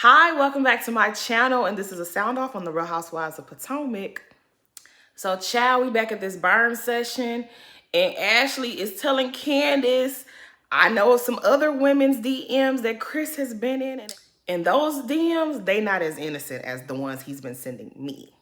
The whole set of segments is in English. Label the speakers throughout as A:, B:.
A: Hi, welcome back to my channel, and this is a sound off on the Real Housewives of Potomac. So, child, we back at this burn session, and Ashley is telling Candace, I know some other women's DMs that Chris has been in, and those DMs, they not as innocent as the ones he's been sending me.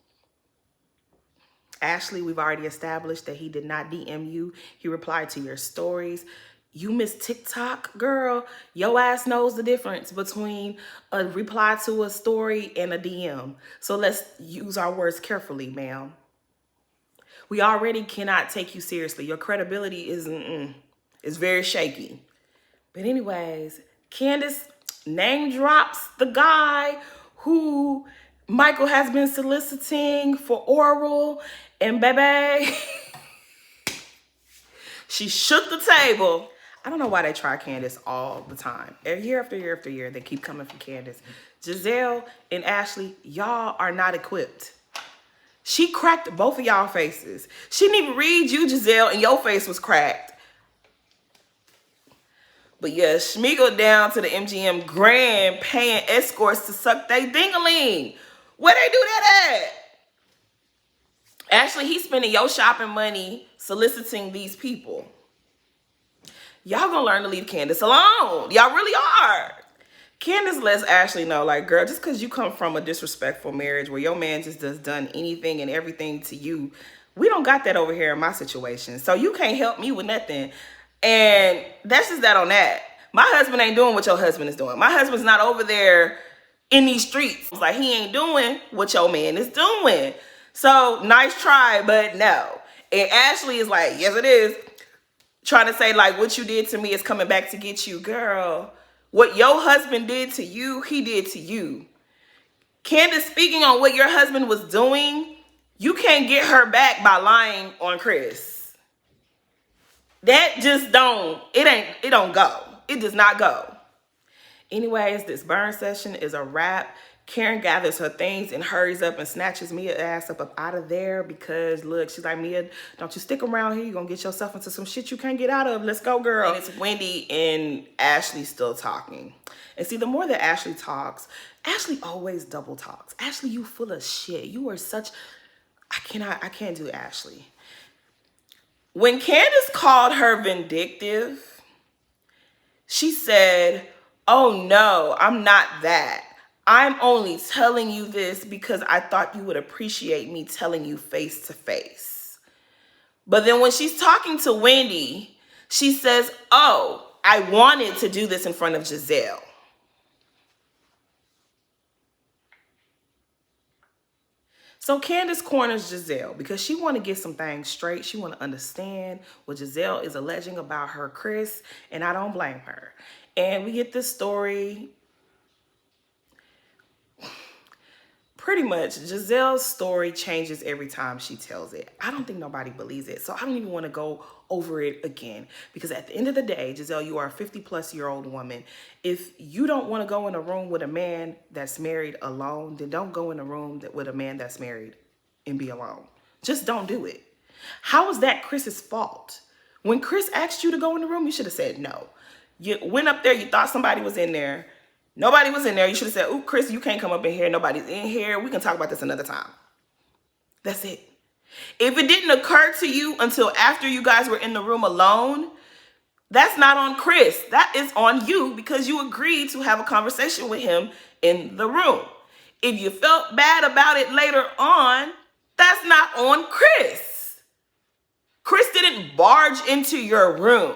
A: Ashley, we've already established that he did not DM you. He replied to your stories. You miss TikTok, girl. Your ass knows the difference between a reply to a story and a DM. So let's use our words carefully, ma'am. We already cannot take you seriously. Your credibility is very shaky. But anyways, Candace name drops the guy who Michael has been soliciting for oral, and baby, she shook the table. I don't know why they try Candace all the time. Year after year after year, they keep coming for Candace. Giselle and Ashley, y'all are not equipped. She cracked both of y'all faces. She didn't even read you, Giselle, and your face was cracked. But yeah, Schmeagle down to the MGM Grand paying escorts to suck they ding-a-ling. Where they do that at? Ashley, he's spending your shopping money soliciting these people. Y'all gonna learn to leave Candace alone. Y'all really are. Candace lets Ashley know, like, girl, just because you come from a disrespectful marriage where your man just does done anything and everything to you, we don't got that over here in my situation. So you can't help me with nothing. And that's just that on that. My husband ain't doing what your husband is doing. My husband's not over there in these streets. It's like he ain't doing what your man is doing. So nice try, but no. And Ashley is like, yes, it is. Trying to say, like, what you did to me is coming back to get you. Girl, what your husband did to you, he did to you. Candace speaking on what your husband was doing, you can't get her back by lying on Chris. That just don't go. It does not go. Anyways, this burn session is a wrap. Karen gathers her things and hurries up and snatches Mia's ass up out of there because, look, she's like, Mia, don't you stick around here. You're going to get yourself into some shit you can't get out of. Let's go, girl. And it's Wendy and Ashley still talking. And see, the more that Ashley talks, Ashley always double talks. Ashley, you full of shit. You are such... I can't do Ashley. When Candace called her vindictive, she said, oh no, I'm not that. I'm only telling you this because I thought you would appreciate me telling you face to face. But then when she's talking to Wendy, she says, oh, I wanted to do this in front of Giselle. So Candace corners Giselle because she want to get some things straight. She want to understand what Giselle is alleging about her Chris, and I don't blame her. And we get this story. Pretty much, Giselle's story changes every time she tells it. I don't think nobody believes it, so I don't even want to go over it again. Because at the end of the day, Giselle, you are a 50-plus-year-old woman. If you don't want to go in a room with a man that's married alone, then don't go in a room with a man that's married and be alone. Just don't do it. How is that Chris's fault? When Chris asked you to go in the room, you should have said no. You went up there, you thought somebody was in there. Nobody was in there. You should have said, ooh, Chris, you can't come up in here. Nobody's in here. We can talk about this another time. That's it. If it didn't occur to you until after you guys were in the room alone, that's not on Chris. That is on you because you agreed to have a conversation with him in the room. If you felt bad about it later on, that's not on Chris. Chris didn't barge into your room.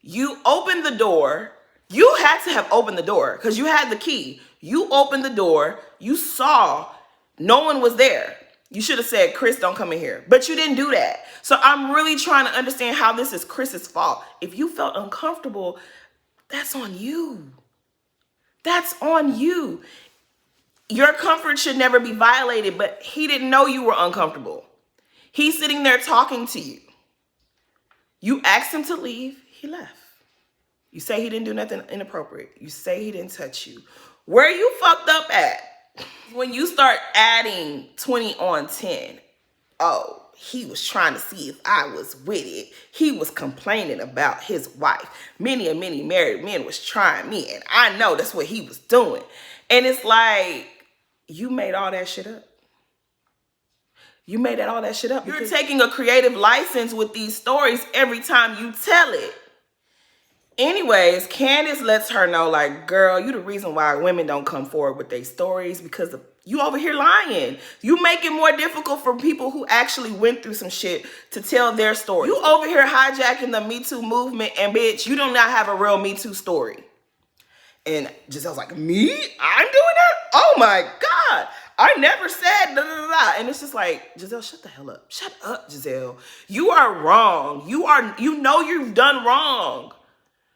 A: You opened the door. You had to have opened the door because you had the key. You opened the door. You saw no one was there. You should have said, Chris, don't come in here. But you didn't do that. So I'm really trying to understand how this is Chris's fault. If you felt uncomfortable, that's on you. That's on you. Your comfort should never be violated, but he didn't know you were uncomfortable. He's sitting there talking to you. You asked him to leave. He left. You say he didn't do nothing inappropriate. You say he didn't touch you. Where you fucked up at? When you start adding 20 on 10. oh, he was trying to see if I was with it. He was complaining about his wife. Many and many married men was trying me, and I know that's what he was doing. And it's like, you made all that shit up. You made all that shit up. You're taking a creative license with these stories every time you tell it. Anyways, Candace lets her know, like, girl, you the reason why women don't come forward with their stories, because you over here lying. You make it more difficult for people who actually went through some shit to tell their story. You over here hijacking the Me Too movement, and bitch, you do not have a real Me Too story. And Giselle's like, me? I'm doing that? Oh my God. I never said da, da, da, da. And it's just like, Giselle, shut the hell up. Shut up, Giselle. You are wrong. You know you've done wrong.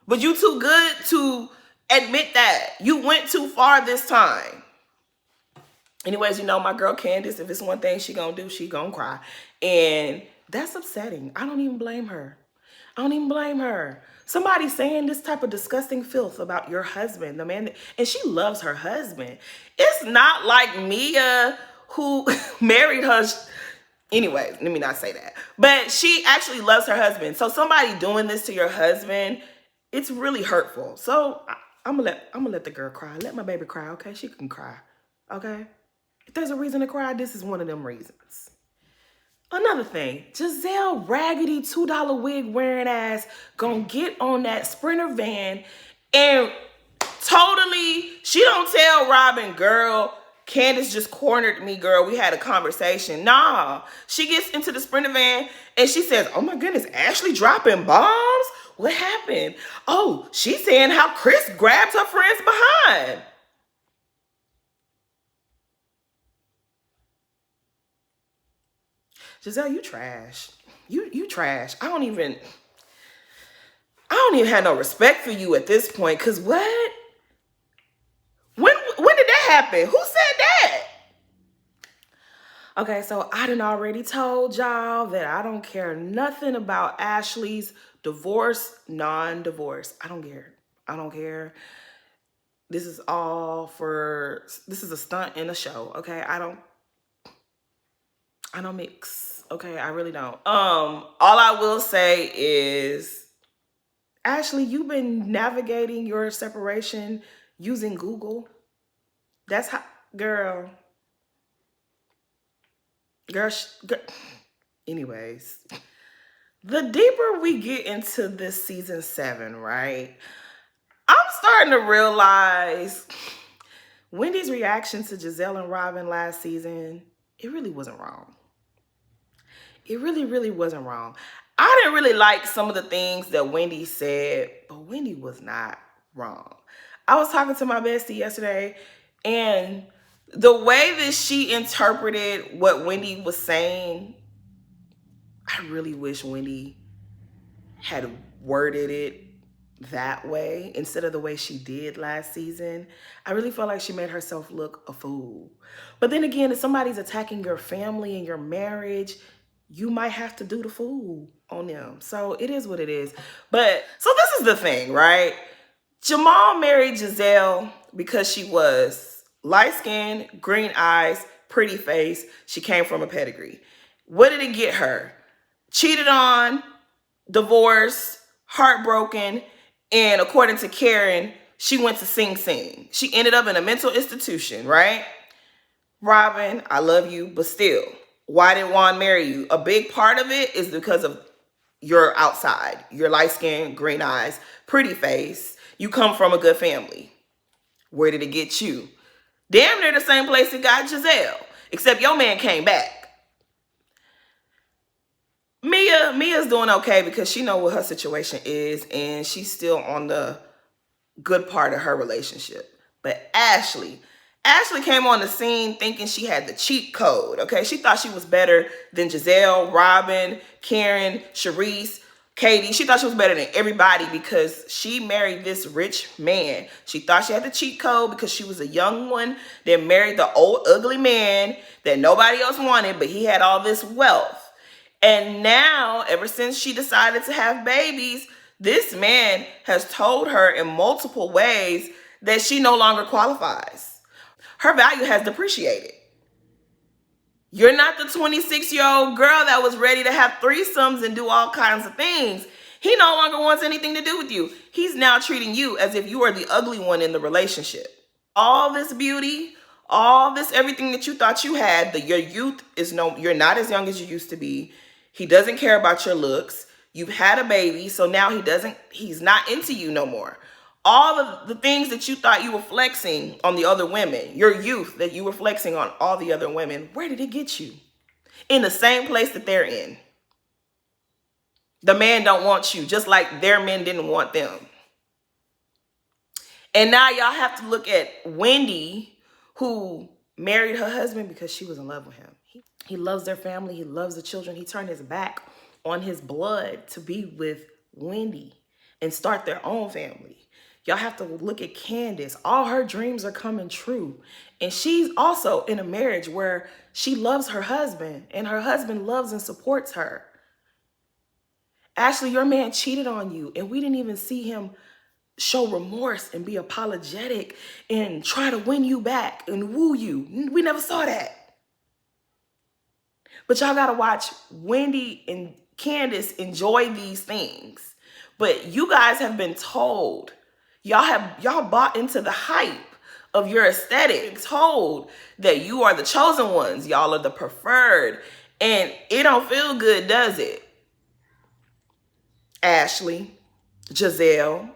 A: But you too good to admit that. You went too far this time. Anyways, you know, my girl Candace, if it's one thing she gonna do, she gonna cry. And that's upsetting. I don't even blame her. I don't even blame her. Somebody saying this type of disgusting filth about your husband, the man and she loves her husband. It's not like Mia, who married her. Anyways, let me not say that. But she actually loves her husband. So somebody doing this to your husband, it's really hurtful. So I'm gonna let the girl cry. Let my baby cry, okay? She can cry, okay? If there's a reason to cry, this is one of them reasons. Another thing, Giselle raggedy $2 wig wearing ass gonna get on that Sprinter van and totally, she don't tell Robin, girl, Candace just cornered me, girl. We had a conversation. Nah, she gets into the Sprinter van and she says, oh my goodness, Ashley dropping bombs? What happened? Oh, she's saying how Chris grabbed her friends behind. Giselle, you trash. You trash. I don't even have no respect for you at this point. Cause what? When did that happen? Who said that? Okay, so I done already told y'all that I don't care nothing about Ashley's divorce, non-divorce. I don't care. I don't care. This is a stunt in a show, okay? I don't mix, okay? I really don't. All I will say is, Ashley, you've been navigating your separation using Google. That's how, girl. Anyways, the deeper we get into this season 7, right? I'm starting to realize Wendy's reaction to Giselle and Robin last season, it really wasn't wrong. It really, really wasn't wrong. I didn't really like some of the things that Wendy said, but Wendy was not wrong. I was talking to my bestie yesterday, and the way that she interpreted what Wendy was saying, I really wish Wendy had worded it that way instead of the way she did last season. I really felt like she made herself look a fool. But then again, if somebody's attacking your family and your marriage, you might have to do the fool on them. So it is what it is. But so this is the thing, right? Jamal married Giselle because she was light-skinned, green eyes, pretty face. She came from a pedigree. What did it get her? Cheated on, divorced, heartbroken, and according to Karen, she went to Sing Sing. She ended up in a mental institution, right? Robin, I love you, but still, why did Juan marry you? A big part of it is because of your outside. Your light skin, green eyes, pretty face. You come from a good family. Where did it get you? Damn near the same place it got Giselle, except your man came back. Mia's doing okay because she know what her situation is and she's still on the good part of her relationship. But Ashley came on the scene thinking she had the cheat code, okay? She thought she was better than Giselle, Robin, Karen, Sharice, Katie. She thought she was better than everybody because she married this rich man. She thought she had the cheat code because she was a young one that married the old ugly man that nobody else wanted, but he had all this wealth. And now, ever since she decided to have babies, this man has told her in multiple ways that she no longer qualifies. Her value has depreciated. You're not the 26-year-old girl that was ready to have threesomes and do all kinds of things. He no longer wants anything to do with you. He's now treating you as if you are the ugly one in the relationship. All this beauty, all this everything that you thought you had, your youth is you're not as young as you used to be. He doesn't care about your looks. You've had a baby, so now he's not into you no more. All of the things that you thought you were flexing on the other women, your youth that you were flexing on all the other women, where did it get you? In the same place that they're in. The man don't want you, just like their men didn't want them. And now y'all have to look at Wendy, who married her husband because she was in love with him. He loves their family. He loves the children. He turned his back on his blood to be with Wendy and start their own family. Y'all have to look at Candace. All her dreams are coming true. And she's also in a marriage where she loves her husband and her husband loves and supports her. Ashley, your man cheated on you and we didn't even see him show remorse and be apologetic and try to win you back and woo you. We never saw that. But y'all gotta watch Wendy and Candace enjoy these things. But you guys have been told, y'all bought into the hype of your aesthetic, told that you are the chosen ones, y'all are the preferred, and it don't feel good, does it? Ashley, Giselle.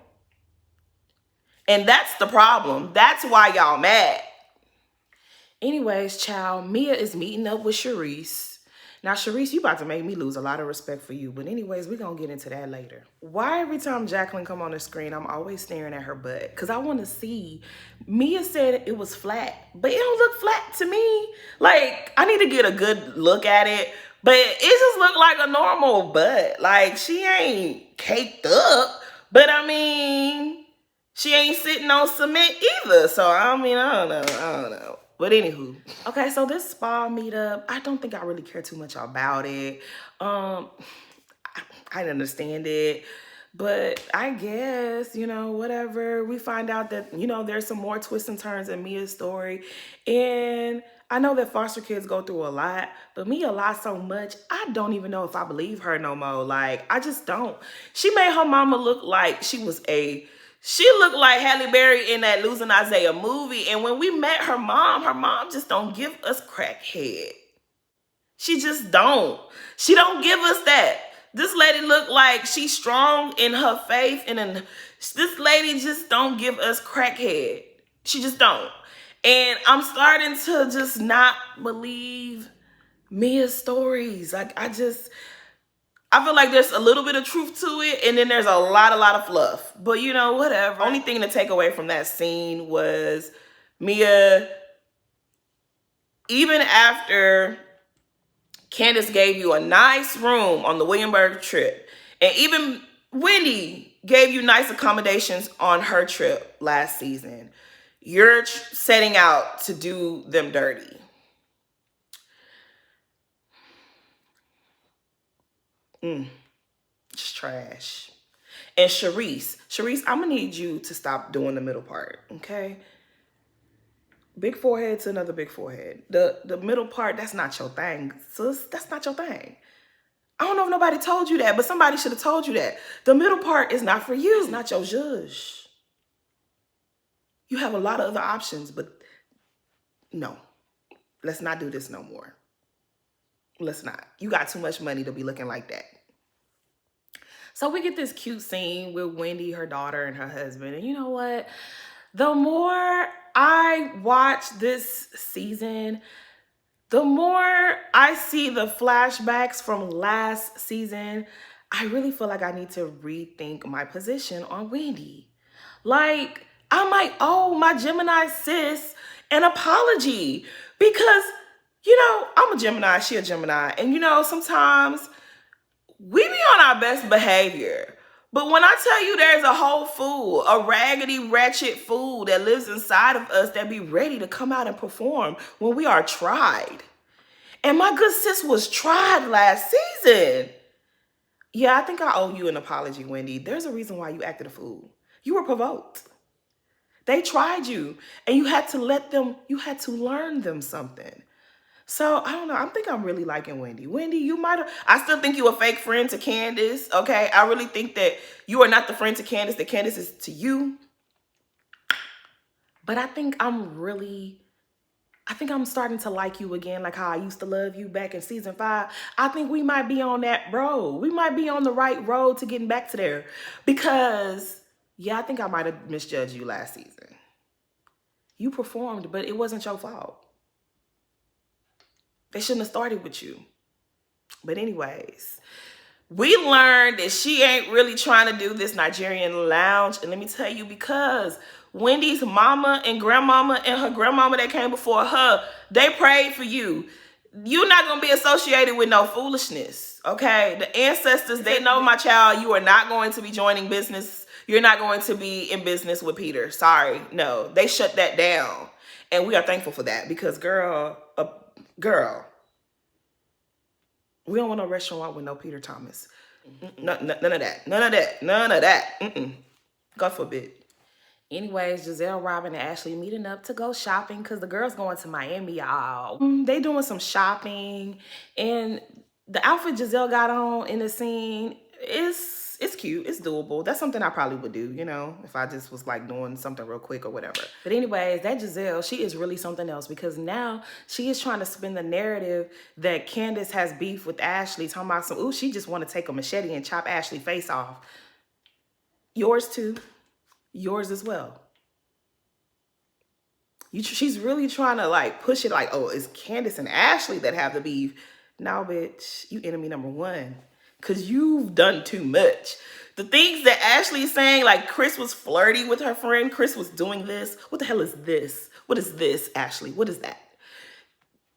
A: And that's the problem. That's why y'all mad. Anyways, child, Mia is meeting up with Sharice. Now, Sharice, you about to make me lose a lot of respect for you. But anyways, we're going to get into that later. Why every time Jacqueline come on the screen, I'm always staring at her butt? Because I want to see. Mia said it was flat, but it don't look flat to me. Like, I need to get a good look at it. But it just looked like a normal butt. Like, she ain't caked up. But, I mean, she ain't sitting on cement either. So, I mean, I don't know. But anywho, okay, so this spa meetup, I don't think I really care too much about it. I understand it, but I guess, whatever. We find out that, there's some more twists and turns in Mia's story. And I know that foster kids go through a lot, but Mia lies so much, I don't even know if I believe her no more. Like, I just don't. She made her mama look like she looked like Halle Berry in that Losing Isaiah movie. And when we met her mom just don't give us crackhead. She just don't. She don't give us that. This lady look like she's strong in her faith. And this lady just don't give us crackhead. She just don't. And I'm starting to just not believe Mia's stories. Like, I feel like there's a little bit of truth to it, and then there's a lot of fluff. But, whatever. Only thing to take away from that scene was Mia, even after Candace gave you a nice room on the Williamsburg trip, and even Wendy gave you nice accommodations on her trip last season, you're setting out to do them dirty. It's trash. And Sharice, I'm gonna need you to stop doing the middle part, okay? Big forehead to another big forehead. The middle part, that's not your thing, sis. That's not your thing. I don't know if nobody told you that, but somebody should have told you that. The middle part is not for you. It's not your zhuzh. You have a lot of other options, but no. Let's not do this no more. Let's not. You got too much money to be looking like that. So we get this cute scene with Wendy, her daughter, and her husband. And you know what? The more I watch this season, the more I see the flashbacks from last season, I really feel like I need to rethink my position on Wendy. Like, I might owe my Gemini sis an apology because, I'm a Gemini, she a Gemini. And, sometimes we be on our best behavior. But when I tell you there's a whole fool, a raggedy, wretched fool that lives inside of us that be ready to come out and perform when we are tried. And my good sis was tried last season. Yeah, I think I owe you an apology, Wendy. There's a reason why you acted a fool. You were provoked. They tried you and you had to learn them something. So I don't know. I think I'm really liking Wendy. Wendy, you might have. I still think you a fake friend to Candace. Okay, I really think that you are not the friend to Candace that Candace is to you. But I think I'm starting to like you again, like how I used to love you back in season 5. I think we might be on that road. We might be on the right road to getting back to there. Because, yeah, I think I might have misjudged you last season. You performed, but it wasn't your fault. They shouldn't have started with you. But anyways, we learned that she ain't really trying to do this Nigerian lounge. And let me tell you, because Wendy's mama and grandmama and her grandmama that came before her, they prayed for you. You're not going to be associated with no foolishness, okay? The ancestors, they know, my child, you are not going to be joining business. You're not going to be in business with Peter. Sorry. No, they shut that down. And we are thankful for that because, girl, we don't want no restaurant with no Peter Thomas. None of that. None of that. None of that. God forbid. Anyways, Giselle, Robin, and Ashley meeting up to go shopping because the girls going to Miami, y'all. They doing some shopping, and the outfit Giselle got on in the scene is it's cute. It's doable. That's something I probably would do, you know, if I just was like doing something real quick or whatever. But anyways, that Giselle, she is really something else because now she is trying to spin the narrative that Candace has beef with Ashley, talking about some, ooh, she just want to take a machete and chop Ashley's face off. Yours too. Yours as well. She's really trying to like push it like, oh, it's Candace and Ashley that have the beef. No, bitch, you enemy number 1. Because you've done too much. The things that Ashley is saying, like Chris was flirty with her friend. Chris was doing this. What the hell is this? What is this, Ashley? What is that?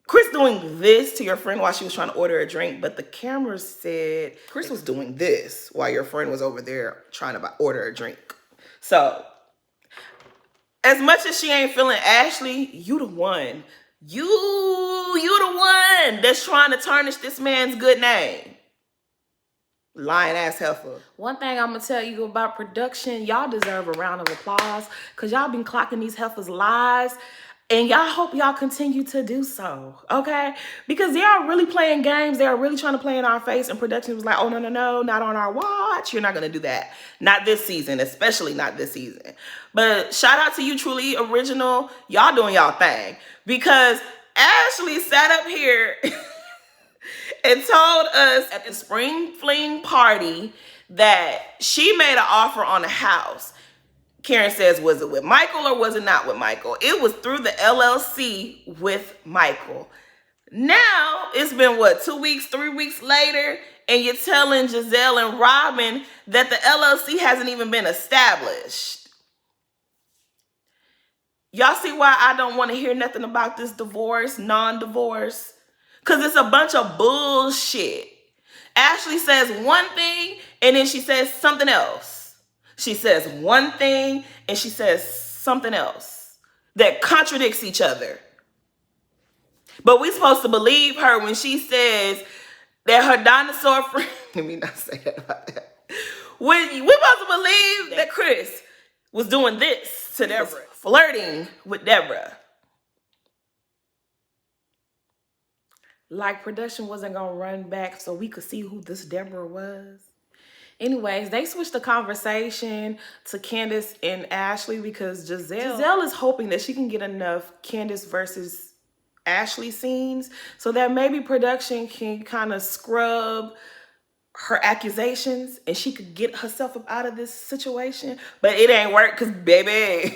A: Chris doing this to your friend while she was trying to order a drink, but the camera said Chris was doing this while your friend was over there trying to order a drink. So, as much as she ain't feeling Ashley, you the one. You the one that's trying to tarnish this man's good name. Lying ass heifer. One thing I'm gonna tell you about production, y'all deserve a round of applause because y'all been clocking these heifers' lies. And y'all hope y'all continue to do so, okay? Because they are really playing games. They are really trying to play in our face. And production was like, oh, no, not on our watch. You're not going to do that. Not this season, especially not this season. But shout out to you, Truly Original. Y'all doing y'all thing. Because Ashley sat up here and told us at the spring fling party that she made an offer on a house. Karen says, was it with Michael or was it not with Michael? It was through the LLC with Michael. Now, it's been, 2 weeks, 3 weeks later, and you're telling Giselle and Robin that the LLC hasn't even been established. Y'all see why I don't want to hear nothing about this divorce, non-divorce? Because it's a bunch of bullshit. Ashley says one thing, and then she says something else. She says one thing and she says something else that contradicts each other. But we're supposed to believe her when she says that her dinosaur friend, let me not say that about that. We're supposed to believe that Chris was doing this to Deborah, flirting with Deborah. Like production wasn't going to run back so we could see who this Deborah was. Anyways, they switched the conversation to Candace and Ashley because Giselle is hoping that she can get enough Candace versus Ashley scenes so that maybe production can kind of scrub her accusations and she could get herself up out of this situation. But it ain't work because, baby,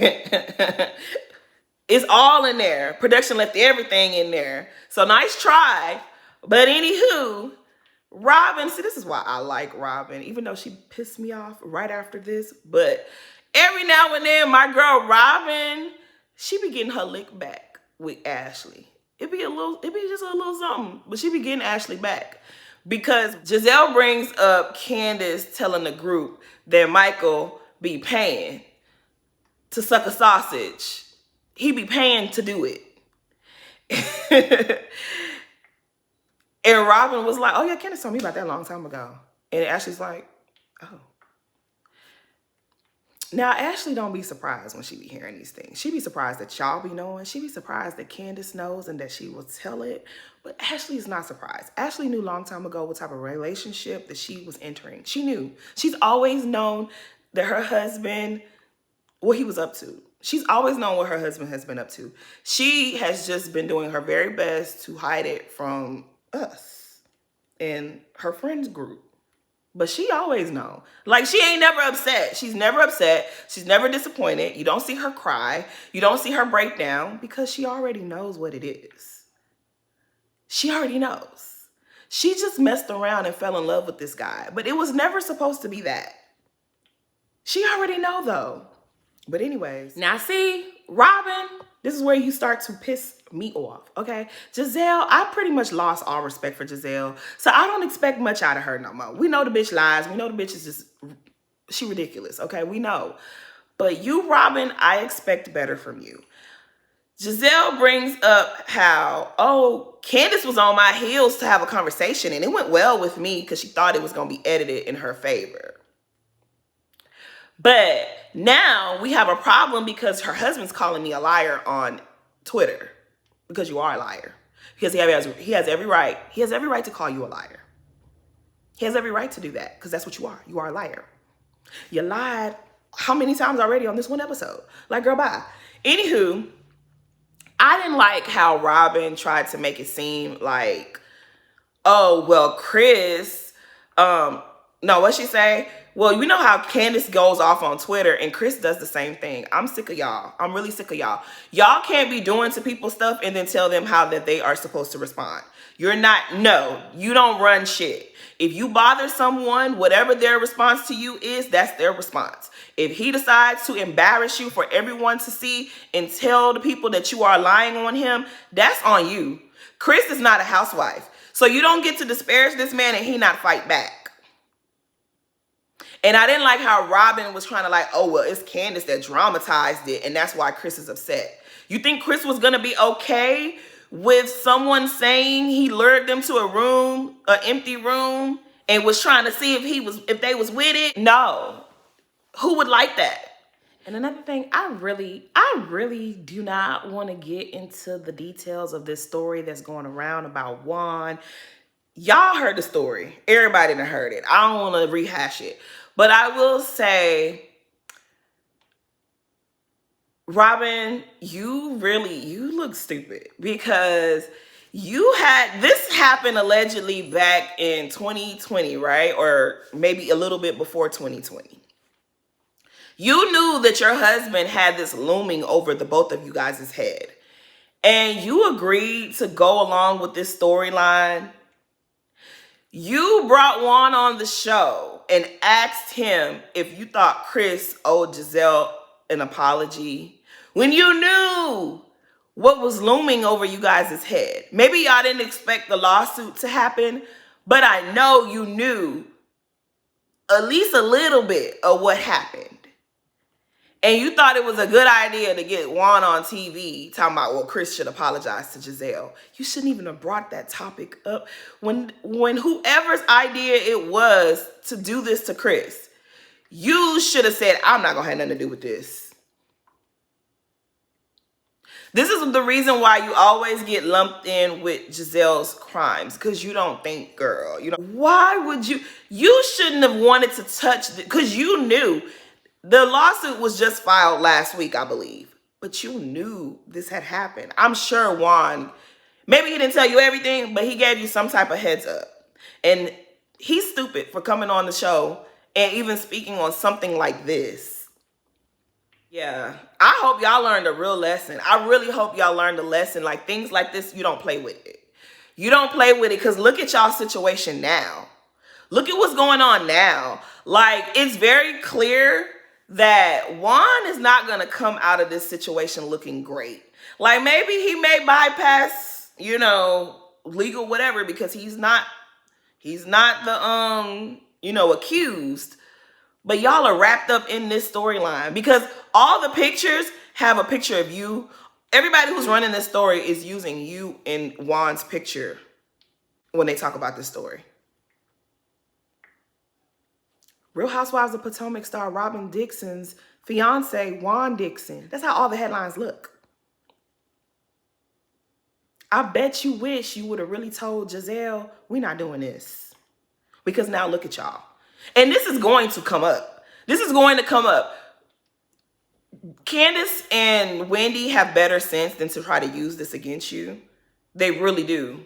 A: it's all in there. Production left everything in there. So nice try. But anywho, Robin, see, this is why I like Robin, even though she pissed me off right after this. But every now and then, my girl Robin, she be getting her lick back with Ashley. It be just a little something, but she be getting Ashley back. Because Giselle brings up Candace telling the group that Michael be paying to suck a sausage. He be paying to do it. And Robin was like, oh yeah, Candace told me about that a long time ago. And Ashley's like, oh. Now, Ashley don't be surprised when she be hearing these things. She be surprised that y'all be knowing. She be surprised that Candace knows and that she will tell it. But Ashley is not surprised. Ashley knew a long time ago what type of relationship that she was entering. She knew. She's always known that her husband, what he was up to. She's always known what her husband has been up to. She has just been doing her very best to hide it from us and her friends group. But she always know. Like, she ain't never upset. She's never upset. She's never disappointed. You don't see her cry. You don't see her break down because she already knows what it is. She already knows. She just messed around and fell in love with this guy. But it was never supposed to be that. She already know, though. But anyways, now see, Robin, this is where you start to piss me off, okay? Giselle, I pretty much lost all respect for Giselle, so I don't expect much out of her no more. We know the bitch lies. We know the bitch is just, she ridiculous, okay? We know. But you, Robin, I expect better from you. Giselle brings up how, oh, Candace was on my heels to have a conversation, and it went well with me because she thought it was going to be edited in her favor. But now we have a problem because her husband's calling me a liar on Twitter. Because you are a liar. Because he has every right. He has every right to call you a liar. He has every right to do that. Because that's what you are. You are a liar. You lied how many times already on this one episode? Like, girl, bye. Anywho, I didn't like how Robin tried to make it seem like, oh, well, Chris, no, what'd she say? Well, you know how Candace goes off on Twitter and Chris does the same thing. I'm sick of y'all. I'm really sick of y'all. Y'all can't be doing to people stuff and then tell them how that they are supposed to respond. You're not, no, you don't run shit. If you bother someone, whatever their response to you is, that's their response. If he decides to embarrass you for everyone to see and tell the people that you are lying on him, that's on you. Chris is not a housewife. So you don't get to disparage this man and he not fight back. And I didn't like how Robin was trying to like, oh, well, it's Candace that dramatized it, and that's why Chris is upset. You think Chris was going to be okay with someone saying he lured them to a room, an empty room, and was trying to see if they was with it? No. Who would like that? And another thing, I really do not want to get into the details of this story that's going around about Juan. Y'all heard the story. Everybody done heard it. I don't want to rehash it. But I will say, Robin, you look stupid because this happened allegedly back in 2020, right? Or maybe a little bit before 2020. You knew that your husband had this looming over the both of you guys' head. And you agreed to go along with this storyline. You brought Juan on the show and asked him if you thought Chris owed Giselle an apology when you knew what was looming over you guys' head. Maybe y'all didn't expect the lawsuit to happen, but I know you knew at least a little bit of what happened. And you thought it was a good idea to get Juan on TV talking about, well, Chris should apologize to Giselle. You shouldn't even have brought that topic up when whoever's idea it was to do this to Chris. You should have said, I'm not going to have nothing to do with this. This is the reason why you always get lumped in with Giselle's crimes, because you don't think, girl. Why would you? You shouldn't have wanted to touch it because you knew. The lawsuit was just filed last week, I believe. But you knew this had happened. I'm sure Juan, maybe he didn't tell you everything, but he gave you some type of heads up. And he's stupid for coming on the show and even speaking on something like this. Yeah, I hope y'all learned a real lesson. I really hope y'all learned a lesson. Like, things like this, you don't play with it. You don't play with it because look at y'all's situation now. Look at what's going on now. Like, it's very clear that Juan is not going to come out of this situation looking great. Like, maybe he may bypass, legal whatever because he's not the, accused. But y'all are wrapped up in this storyline because all the pictures have a picture of you. Everybody who's running this story is using you in Juan's picture when they talk about this story. Real Housewives of Potomac star Robin Dixon's fiance, Juan Dixon. That's how all the headlines look. I bet you wish you would have really told Giselle, we're not doing this. Because now look at y'all. And this is going to come up. This is going to come up. Candace and Wendy have better sense than to try to use this against you. They really do.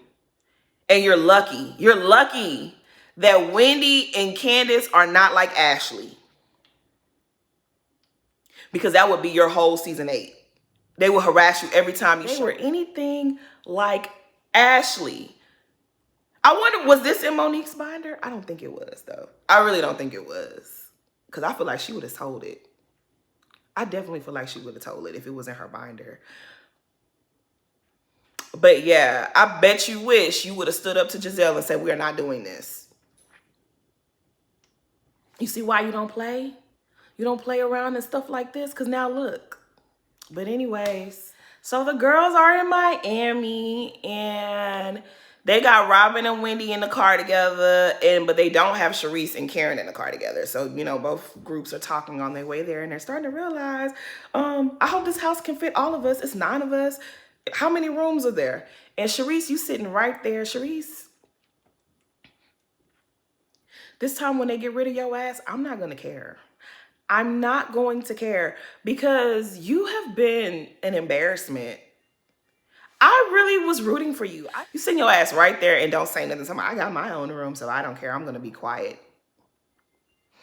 A: And you're lucky. You're lucky that Wendy and Candace are not like Ashley. Because that would be your whole season 8. They will harass you every time you show anything like Ashley. I wonder, was this in Monique's binder? I don't think it was, though. I really don't think it was. Because I feel like she would have told it. I definitely feel like she would have told it if it was in her binder. But yeah, I bet you wish you would have stood up to Giselle and said, we are not doing this. You see why you don't play? You don't play around and stuff like this? Because now look. But anyways, so the girls are in Miami and they got Robin and Wendy in the car together, but they don't have Sharice and Karen in the car together. So, you know, both groups are talking on their way there and they're starting to realize, I hope this house can fit all of us. It's 9 of us. How many rooms are there? And Sharice, you sitting right there. Sharice, this time when they get rid of your ass, I'm not going to care. I'm not going to care because you have been an embarrassment. I really was rooting for you. You send your ass right there and don't say nothing. I got my own room, so I don't care. I'm going to be quiet.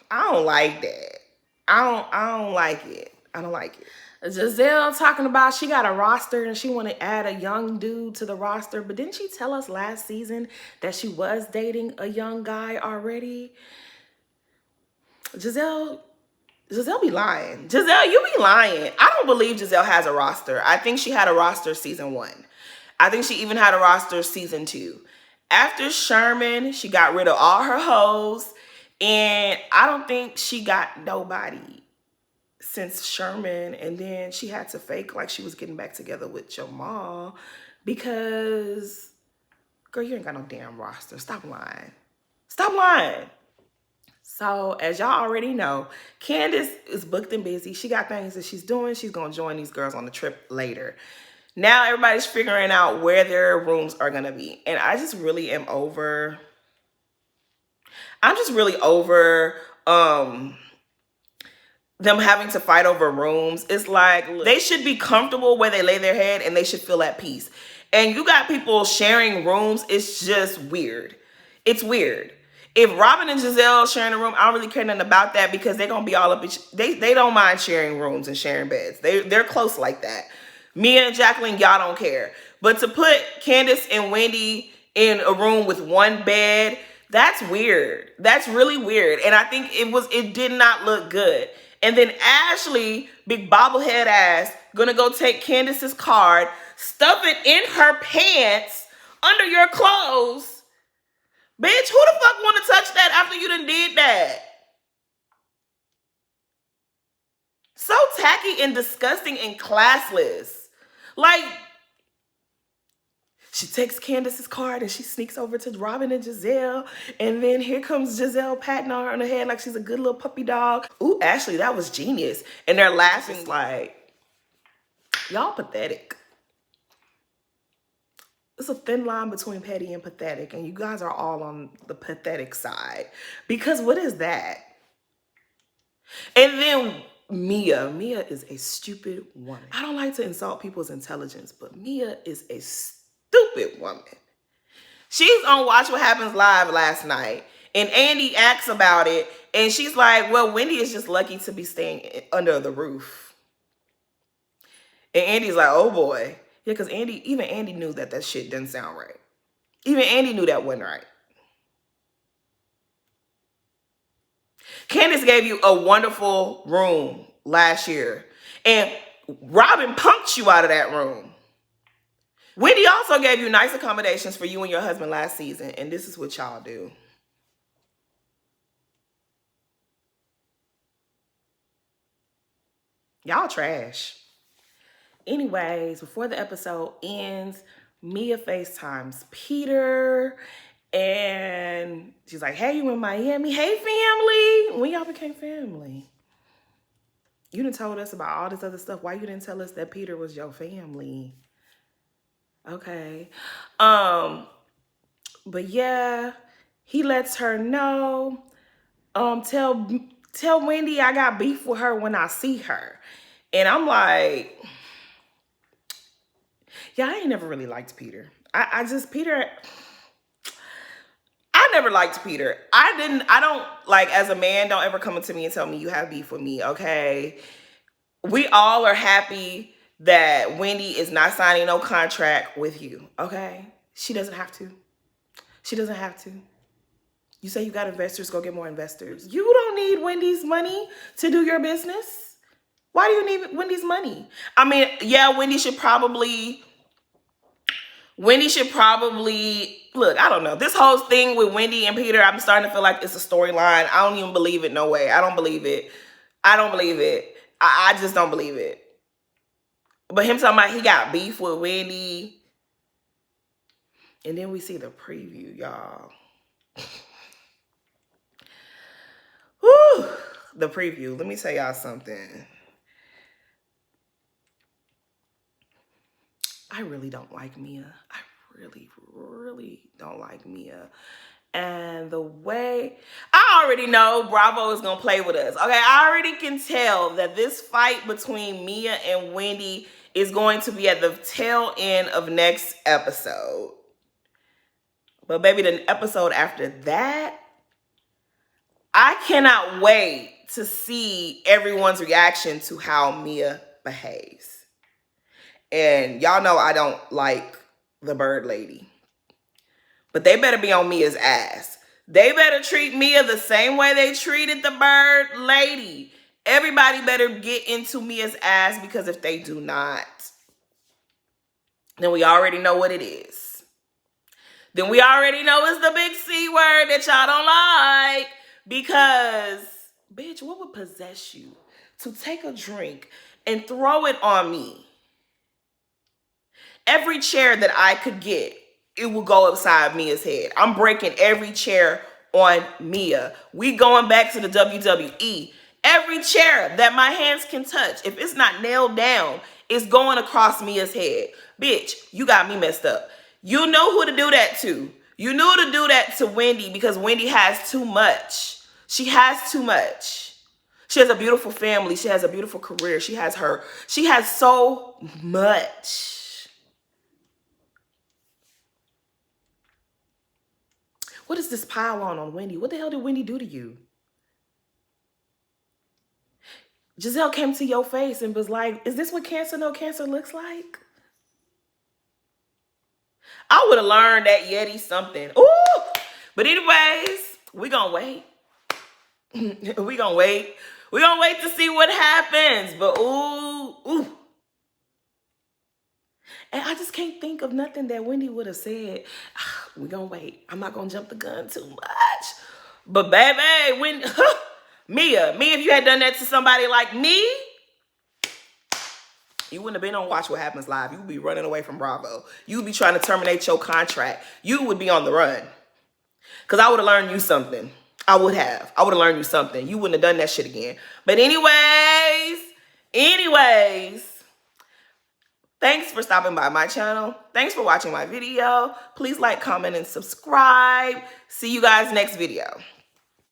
A: I don't like that. I don't like it. I don't like it. Giselle talking about she got a roster and she want to add a young dude to the roster. But didn't she tell us last season that she was dating a young guy already? Giselle be lying. Giselle, you be lying. I don't believe Giselle has a roster. I think she had a roster season 1. I think she even had a roster season 2. After Sherman, she got rid of all her hoes. And I don't think she got nobody since Sherman. And then she had to fake like she was getting back together with Jamal. Because, girl, you ain't got no damn roster. Stop lying. Stop lying. So, as y'all already know, Candace is booked and busy. She got things that she's doing. She's going to join these girls on the trip later. Now, everybody's figuring out where their rooms are going to be. And I just really am over... I'm just really over them having to fight over rooms. It's like, they should be comfortable where they lay their head and they should feel at peace. And you got people sharing rooms. It's just weird. It's weird. If Robin and Giselle sharing a room, I don't really care nothing about that because they're going to be all up. They don't mind sharing rooms and sharing beds. They're close like that. Mia and Jacqueline, y'all don't care. But to put Candace and Wendy in a room with one bed, that's weird. That's really weird. And I think it did not look good. And then Ashley, big bobblehead ass, gonna go take Candace's card, stuff it in her pants under your clothes. Bitch, who the fuck want to touch that after you done did that? So tacky and disgusting and classless. Like, she takes Candace's card and she sneaks over to Robin and Giselle. And then here comes Giselle patting on her on the head like she's a good little puppy dog. Ooh, Ashley, that was genius. And they're laughing like, y'all pathetic. It's a thin line between petty and pathetic. And you guys are all on the pathetic side. Because what is that? And then Mia is a stupid woman. I don't like to insult people's intelligence, but Mia is a stupid woman. She's on Watch What Happens Live last night, and Andy asks about it, and she's like, well, Wendy is just lucky to be staying under the roof. And Andy's like, oh boy. Yeah, because even Andy knew that shit didn't sound right. Even Andy knew that wasn't right. Candace gave you a wonderful room last year, and Robin punked you out of that room. Wendy also gave you nice accommodations for you and your husband last season, and this is what y'all do. Y'all trash. Anyways, before the episode ends, Mia FaceTimes Peter, And she's like, hey, you in Miami? Hey, family. When y'all became family? You done told us about all this other stuff. Why you didn't tell us that Peter was your family? Okay. But yeah, he lets her know. Tell Wendy I got beef with her when I see her. And I'm like, yeah, I ain't never really liked Peter. I never liked Peter. I don't, like, as a man, don't ever come to me and tell me you have beef with me, okay? We all are happy that Wendy is not signing no contract with you, okay? She doesn't have to. She doesn't have to. You say you got investors, go get more investors. You don't need Wendy's money to do your business. Why do you need Wendy's money? I mean, yeah, Wendy should probably, look, I don't know. This whole thing with Wendy and Peter, I'm starting to feel like it's a storyline. I don't even believe it, no way. I don't believe it. I just don't believe it. But him talking about he got beef with Wendy. And then we see the preview, y'all. Whew, the preview. Let me tell y'all something. I really don't like Mia. I really, really don't like Mia. And the way, I already know Bravo is going to play with us. Okay, I already can tell that this fight between Mia and Wendy is going to be at the tail end of next episode. But baby, the episode after that, I cannot wait to see everyone's reaction to how Mia behaves. And y'all know I don't like the bird lady. But they better be on Mia's ass. They better treat Mia the same way they treated the bird lady. Everybody better get into Mia's ass, because if they do not, then we already know what it is. Then we already know it's the big C word that y'all don't like. Because, bitch, what would possess you to take a drink and throw it on me? Every chair that I could get, it will go upside Mia's head. I'm breaking every chair on Mia. We going back to the WWE. Every chair that my hands can touch, if it's not nailed down, it's going across Mia's head. Bitch, you got me messed up. You know who to do that to. You knew to do that to Wendy, because Wendy has too much. She has too much. She has a beautiful family. She has a beautiful career. She has so much. What is this pile on Wendy? What the hell did Wendy do to you? Giselle came to your face and was like, is this what cancer, no cancer looks like? I would have learned that Yeti something. Ooh! But anyways, we gonna wait. we gonna wait. We gonna wait to see what happens. But ooh. And I just can't think of nothing that Wendy would have said. We gonna wait. I'm not gonna jump the gun too much. But baby, Mia, if you had done that to somebody like me, you wouldn't have been on Watch What Happens Live. You would be running away from Bravo. You would be trying to terminate your contract. You would be on the run. Because I would have learned you something. I would have learned you something. You wouldn't have done that shit again. But anyways, thanks for stopping by my channel. Thanks for watching my video. Please like, comment, and subscribe. See you guys next video.